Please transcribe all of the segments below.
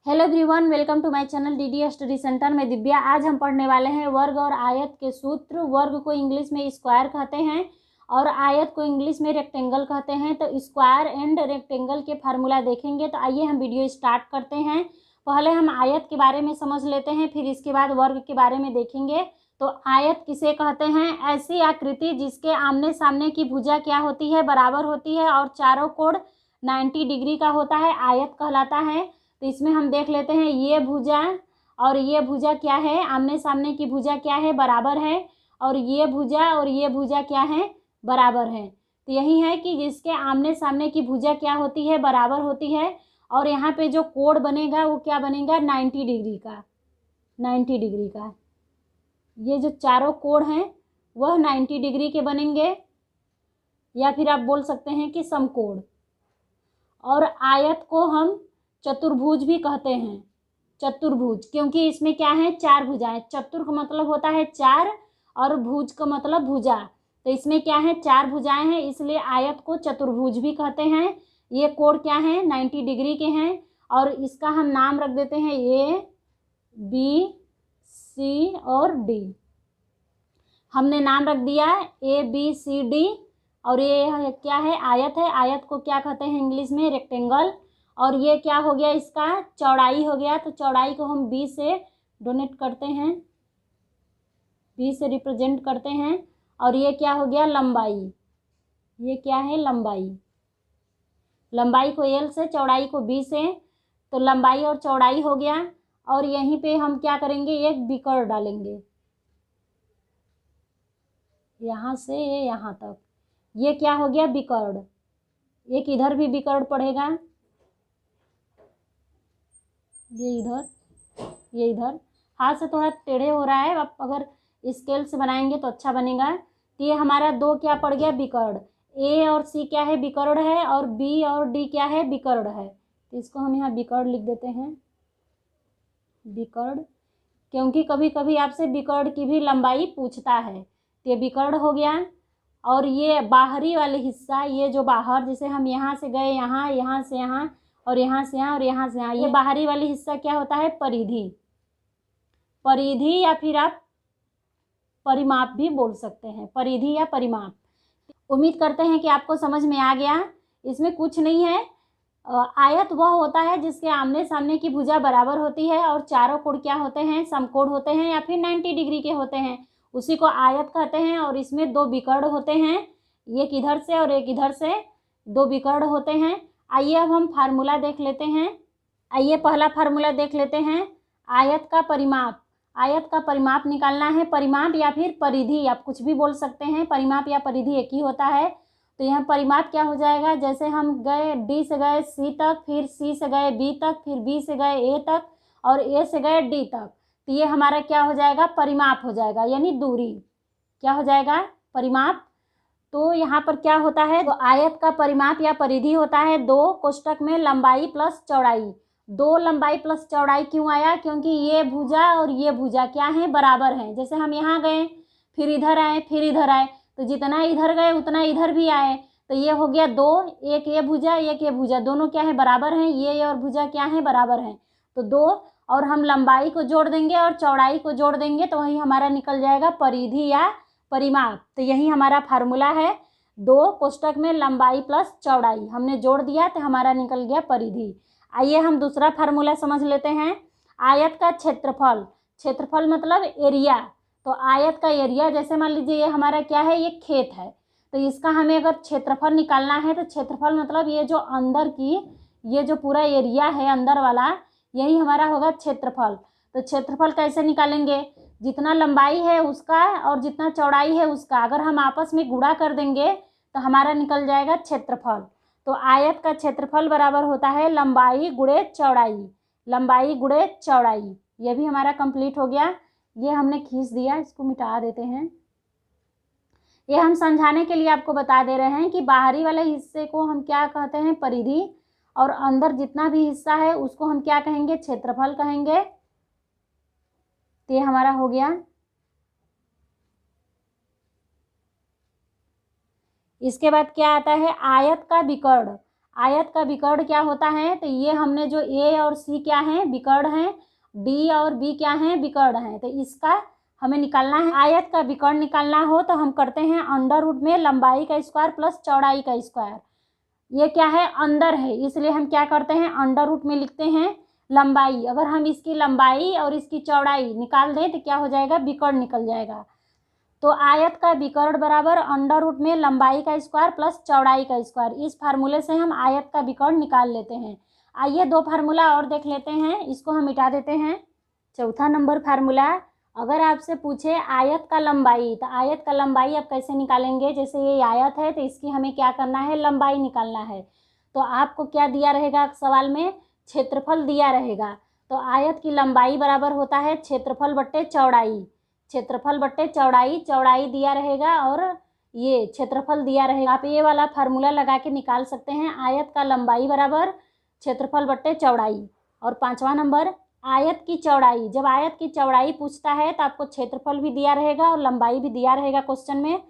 Hello everyone, welcome to my channel DD study centre में दिव्या। आज हम पढ़ने वाले हैं वर्ग और आयत के सूत्र। वर्ग को इंग्लिश में स्क्वायर कहते हैं और आयत को इंग्लिश में रेक्टेंगल कहते हैं। तो स्क्वायर एंड रेक्टेंगल के फार्मूला देखेंगे। तो आइए हम वीडियो स्टार्ट करते हैं। पहले हम आयत के बारे में समझ लेते हैं, फिर इसके बाद वर्ग के बारे में देखेंगे। तो आयत किसे कहते हैं? ऐसी आकृति जिसके आमने सामने की भुजा क्या होती है? बराबर होती है और चारों कोण 90 डिग्री का होता है, आयत कहलाता है। तो इसमें हम देख लेते हैं, ये भुजा और ये भुजा क्या है? आमने सामने की भुजा क्या है? बराबर है। और ये भुजा और ये भुजा क्या है? बराबर है। तो यही है कि जिसके आमने सामने की भुजा क्या होती है? बराबर होती है। और यहाँ पे जो कोण बनेगा वो क्या बनेगा? 90 डिग्री का। 90 डिग्री का ये जो चारों कोण हैं वह 90 डिग्री के बनेंगे, या फिर आप बोल सकते हैं कि समकोण। और आयत को हम चतुर्भुज भी कहते हैं। चतुर्भुज क्योंकि इसमें क्या है? चार भुजाएं। चतुर का मतलब होता है चार और भुज का मतलब भुजा। तो इसमें क्या है? चार भुजाएं हैं, इसलिए आयत को चतुर्भुज भी कहते हैं। ये कोण क्या है? 90 डिग्री के हैं। और इसका हम नाम रख देते हैं ए, बी, सी और डी। हमने नाम रख दिया ए, बी, सी, डी। और ये क्या है? आयत है। आयत को क्या कहते हैं इंग्लिश में? रेक्टेंगल। और ये क्या हो गया? इसका चौड़ाई हो गया। तो चौड़ाई को हम बी से डोनेट करते हैं, बी से रिप्रेजेंट करते हैं। और ये क्या हो गया? लंबाई। ये क्या है? लंबाई। लंबाई को एल से, चौड़ाई को बी से। तो लंबाई और चौड़ाई हो गया। और यहीं पे हम क्या करेंगे? एक बिकर डालेंगे, यहाँ से ये यहाँ तक। ये क्या हो गया? बिकर्ड। एक इधर भी बिकर्ड पड़ेगा, ये इधर, ये इधर। हाथ से थोड़ा टेढ़े हो रहा है, आप अगर स्केल से बनाएंगे तो अच्छा बनेगा। तो ये हमारा दो क्या पड़ गया? बिकर्ड। ए और सी क्या है? बिकर्ड है। और बी और डी क्या है? बिकर्ड है। तो इसको हम यहाँ बिकर्ड लिख देते हैं, बिकर्ड। क्योंकि कभी कभी आपसे बिकर्ड की भी लंबाई पूछता है। तो ये बिकर्ड हो गया। और ये बाहरी वाले हिस्सा, ये जो बाहर, जैसे हम यहाँ से गए यहाँ, यहाँ से यहाँ और यहाँ से यहाँ और यहाँ से यहाँ, ये बाहरी वाली हिस्सा क्या होता है? परिधि। परिधि या फिर आप परिमाप भी बोल सकते हैं, परिधि या परिमाप। उम्मीद करते हैं कि आपको समझ में आ गया। इसमें कुछ नहीं है। आयत वह होता है जिसके आमने सामने की भुजा बराबर होती है और चारों कोण क्या होते हैं? समकोण होते हैं या फिर 90 डिग्री के होते हैं, उसी को आयत कहते हैं। और इसमें दो विकर्ण होते हैं, एक इधर से और एक इधर से, दो विकर्ण होते हैं। आइए अब हम फार्मूला देख लेते हैं। आइए पहला फार्मूला देख लेते हैं। आयत का परिमाप। आयत का परिमाप निकालना है। परिमाप या फिर परिधि, आप कुछ भी बोल सकते हैं। परिमाप या परिधि एक ही होता है। तो यहाँ परिमाप क्या हो जाएगा? जैसे हम गए डी से गए सी तक, फिर सी से गए बी तक, फिर बी से गए ए तक और ए से गए डी तक। तो ये हमारा क्या हो जाएगा? परिमाप हो जाएगा, यानी दूरी। क्या हो जाएगा? परिमाप। तो यहाँ पर क्या होता है? तो आयत का परिमाप या परिधि होता है दो कोष्टक में लंबाई प्लस चौड़ाई। दो लंबाई प्लस चौड़ाई क्यों आया? क्योंकि ये भुजा और ये भुजा क्या है? बराबर हैं। जैसे हम यहाँ गए, फिर इधर आए, फिर इधर आए, तो जितना इधर गए उतना इधर भी आए। तो ये हो गया दो, एक ये भुजा एक ये भुजा, दोनों क्या है? बराबर हैं। ये और भुजा क्या है? बराबर हैं। तो दो, और हम लंबाई को जोड़ देंगे और चौड़ाई को जोड़ देंगे तो वही हमारा निकल जाएगा परिधि या परिमाप। तो यही हमारा फार्मूला है। दो कोष्टक में लंबाई प्लस चौड़ाई हमने जोड़ दिया तो हमारा निकल गया परिधि। आइए हम दूसरा फार्मूला समझ लेते हैं। आयत का क्षेत्रफल। क्षेत्रफल मतलब एरिया। तो आयत का एरिया, जैसे मान लीजिए ये हमारा क्या है? ये खेत है। तो इसका हमें अगर क्षेत्रफल निकालना है तो क्षेत्रफल मतलब ये जो अंदर की, ये जो पूरा एरिया है अंदर वाला, यही हमारा होगा क्षेत्रफल। तो क्षेत्रफल कैसे निकालेंगे? जितना लंबाई है उसका और जितना चौड़ाई है उसका अगर हम आपस में गुणा कर देंगे तो हमारा निकल जाएगा क्षेत्रफल। तो आयत का क्षेत्रफल बराबर होता है लंबाई गुणे चौड़ाई। लंबाई गुणे चौड़ाई। ये भी हमारा कंप्लीट हो गया। ये हमने खींच दिया, इसको मिटा देते हैं। ये हम समझाने के लिए आपको बता दे रहे हैं कि बाहरी वाले हिस्से को हम क्या कहते हैं? परिधि। और अंदर जितना भी हिस्सा है उसको हम क्या कहेंगे? क्षेत्रफल कहेंगे। तो ये हमारा हो गया। इसके बाद क्या आता है? आयत का विकर्ण। आयत का विकर्ण क्या होता है, तो ये हमने जो ए और सी क्या हैं, विकर्ण हैं, डी और बी क्या हैं, विकर्ण हैं। तो इसका हमें निकालना है। आयत का विकर्ण निकालना हो तो हम करते हैं अंडर रूट में लंबाई का स्क्वायर प्लस चौड़ाई का स्क्वायर। ये क्या है, अंदर है, इसलिए हम क्या करते हैं, अंडर रूट में लिखते हैं लंबाई। अगर हम इसकी लंबाई और इसकी चौड़ाई निकाल दें तो क्या हो जाएगा, विकर्ण निकल जाएगा। तो आयत का विकर्ण बराबर अंडर रूट में लंबाई का स्क्वायर प्लस चौड़ाई का स्क्वायर। इस फार्मूले से हम आयत का विकर्ण निकाल लेते हैं। आइए 2 फार्मूला और देख लेते हैं, इसको हम मिटा देते हैं। चौथा नंबर फार्मूला, अगर आपसे पूछे आयत का लंबाई, तो आयत का लंबाई आप कैसे निकालेंगे। जैसे ये आयत है तो इसकी हमें क्या करना है, लंबाई निकालना है। तो आपको क्या दिया रहेगा सवाल में, क्षेत्रफल दिया रहेगा। तो आयत की लंबाई बराबर होता है क्षेत्रफल बट्टे चौड़ाई, क्षेत्रफल बट्टे चौड़ाई, चौड़ाई दिया रहेगा और ये क्षेत्रफल दिया रहेगा। आप ये वाला फार्मूला लगा के निकाल सकते हैं, आयत का लंबाई बराबर क्षेत्रफल बट्टे चौड़ाई। और 5वां नंबर, आयत की चौड़ाई, जब आयत की चौड़ाई पूछता है तो आपको क्षेत्रफल भी दिया रहेगा और लंबाई भी दिया रहेगा क्वेश्चन में।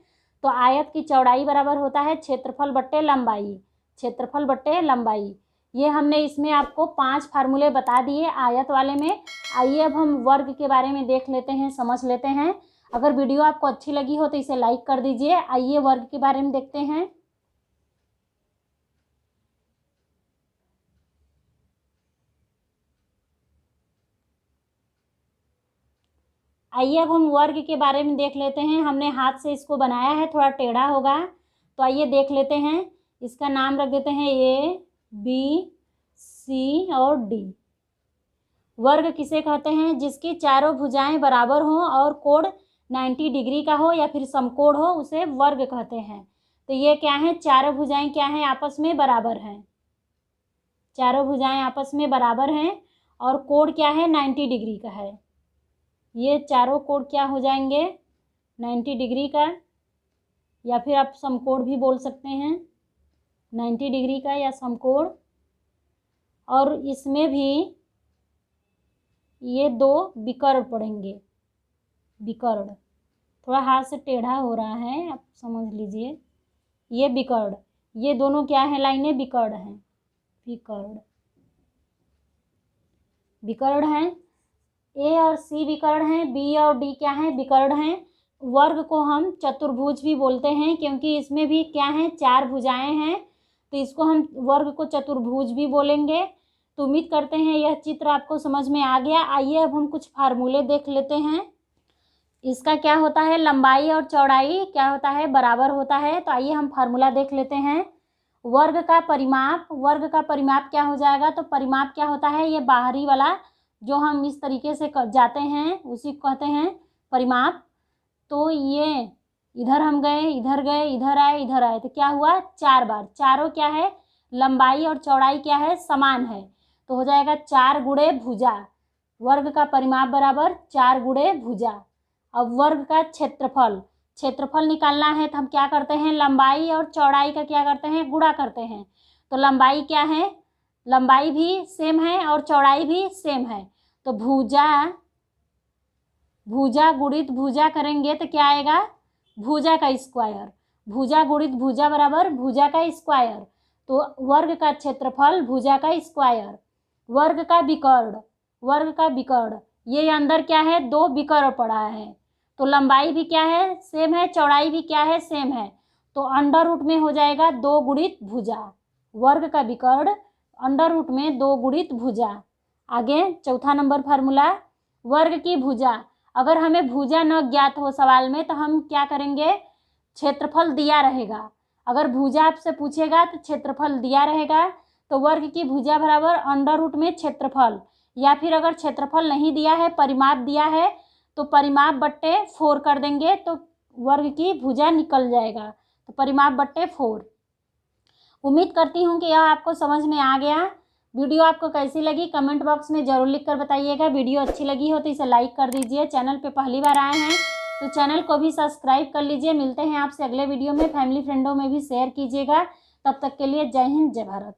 तो आयत की चौड़ाई बराबर होता है क्षेत्रफल बट्टे लंबाई, क्षेत्रफल बट्टे लंबाई। ये हमने इसमें आपको 5 फार्मूले बता दिए आयत वाले में। आइए अब हम वर्ग के बारे में देख लेते हैं, समझ लेते हैं। अगर वीडियो आपको अच्छी लगी हो तो इसे लाइक कर दीजिए। आइए वर्ग के बारे में देखते हैं। आइए अब हम वर्ग के बारे में देख लेते हैं। हमने हाथ से इसको बनाया है, थोड़ा टेढ़ा होगा, तो आइए देख लेते हैं। इसका नाम रख देते हैं ए, बी, सी और डी। वर्ग किसे कहते हैं, जिसकी चारों भुजाएं बराबर हों और कोण 90 डिग्री का हो या फिर समकोण हो, उसे वर्ग कहते हैं। तो ये क्या है, चारों भुजाएं क्या हैं, आपस में बराबर हैं, चारों भुजाएं आपस में बराबर हैं और कोण क्या है, 90 डिग्री का है। ये चारों कोण क्या हो जाएंगे, 90 डिग्री का, या फिर आप समकोण भी बोल सकते हैं, 90 डिग्री का या समकोण। और इसमें भी ये 2 विकर्ण पड़ेंगे, विकर्ण, थोड़ा हाथ से टेढ़ा हो रहा है, आप समझ लीजिए। ये विकर्ण, ये दोनों क्या है, लाइनें विकर्ण हैं, विकर्ण, विकर्ण हैं। ए और सी विकर्ण हैं, बी और डी क्या हैं, विकर्ण हैं। वर्ग को हम चतुर्भुज भी बोलते हैं क्योंकि इसमें भी क्या है, 4 भुजाएं हैं, तो इसको हम वर्ग को चतुर्भुज भी बोलेंगे। तो उम्मीद करते हैं यह चित्र आपको समझ में आ गया। आइए अब हम कुछ फार्मूले देख लेते हैं। इसका क्या होता है, लंबाई और चौड़ाई क्या होता है, बराबर होता है। तो आइए हम फार्मूला देख लेते हैं। वर्ग का परिमाप, वर्ग का परिमाप क्या हो जाएगा, तो परिमाप क्या होता है, ये बाहरी वाला जो हम इस तरीके से जाते हैं उसी को कहते हैं परिमाप। तो ये इधर हम गए, इधर गए, इधर आए, इधर आए, तो क्या हुआ, 4 बार, चारों क्या है, लंबाई और चौड़ाई क्या है, समान है। तो हो जाएगा 4 गुणे भुजा, वर्ग का परिमाप बराबर 4 गुणे भुजा। अब वर्ग का क्षेत्रफल, क्षेत्रफल निकालना है तो हम क्या करते हैं, लंबाई और चौड़ाई का क्या करते हैं, गुणा करते हैं। तो लंबाई क्या है, लंबाई भी सेम है और चौड़ाई भी सेम है। तो भुजा, भुजा गुणित भुजा करेंगे तो क्या आएगा, भुजा का स्क्वायर, भुजा गुणित भुजा बराबर भुजा का स्क्वायर। तो वर्ग का क्षेत्रफल भुजा का स्क्वायर। वर्ग का विकर्ण, वर्ग का विकर्ण, ये अंदर क्या है, 2 विकर्ण पड़ा है, तो लंबाई भी क्या है, सेम है, चौड़ाई भी क्या है, सेम है। तो अंडर रूट में हो जाएगा 2 गुणित भुजा, वर्ग का विकर्ण अंडर रूट में 2 गुणित भुजा। आगे चौथा नंबर फार्मूला, वर्ग की भुजा, अगर हमें भुजा न ज्ञात हो सवाल में तो हम क्या करेंगे, क्षेत्रफल दिया रहेगा। अगर भुजा आपसे पूछेगा तो क्षेत्रफल दिया रहेगा, तो वर्ग की भुजा बराबर अंडर रूट में क्षेत्रफल, या फिर अगर क्षेत्रफल नहीं दिया है, परिमाप दिया है, तो परिमाप बट्टे 4 कर देंगे, तो वर्ग की भुजा निकल जाएगा। तो परिमाप बट्टे 4। उम्मीद करती हूँ कि यह आपको समझ में आ गया। वीडियो आपको कैसी लगी कमेंट बॉक्स में ज़रूर लिखकर बताइएगा। वीडियो अच्छी लगी हो तो इसे लाइक कर दीजिए। चैनल पे पहली बार आए हैं तो चैनल को भी सब्सक्राइब कर लीजिए। मिलते हैं आपसे अगले वीडियो में। फैमिली फ्रेंडों में भी शेयर कीजिएगा। तब तक के लिए जय हिंद, जय भारत।